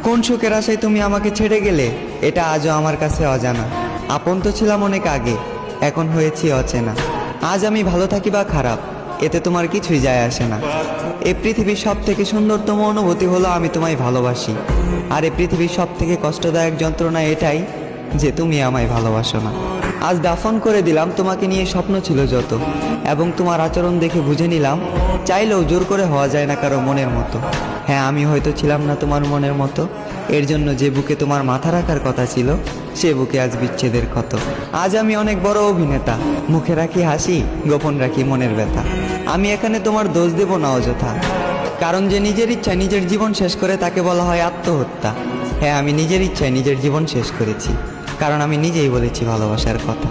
কোন সুখের আশায় তুমি আমাকে ছেড়ে গেলে এটা আজও আমার কাছে অজানা। আপন তো ছিলাম অনেক আগে, এখন হয়েছি অচেনা। আজ আমি ভালো থাকি বা খারাপ, এতে তোমার কিছুই যায় আসে না। এই পৃথিবীর সব থেকে সুন্দরতম অনুভূতি হলো আমি তোমায় ভালোবাসি। আর এই পৃথিবীর সব থেকে কষ্টদায়ক যন্ত্রণা এটাই যে তুমি আমায় ভালোবাসো না। আজ দাফন করে দিলাম তোমাকে নিয়ে স্বপ্ন ছিল যত, এবং তোমার আচরণ দেখে বুঝে নিলাম চাইলেও জোর করে হওয়া যায় না কারো মনের মতো। হ্যাঁ, আমি হয়তো ছিলাম না তোমার মনের মতো, এর জন্য যে বুকে তোমার মাথা রাখার কথা ছিল সে বুকে আজ বিচ্ছেদের ক্ষত। আজ আমি অনেক বড় অভিনেতা, মুখে রাখি হাসি, গোপন রাখি মনের ব্যথা। আমি এখানে তোমার দোষ দেব না অযথা, কারণ যে নিজের ইচ্ছায় নিজের জীবন শেষ করে তাকে বলা হয় আত্মহত্যা। হ্যাঁ, আমি নিজের ইচ্ছায় নিজের জীবন শেষ করেছি, কারণ আমি নিজেই বলেছি ভালোবাসার কথা।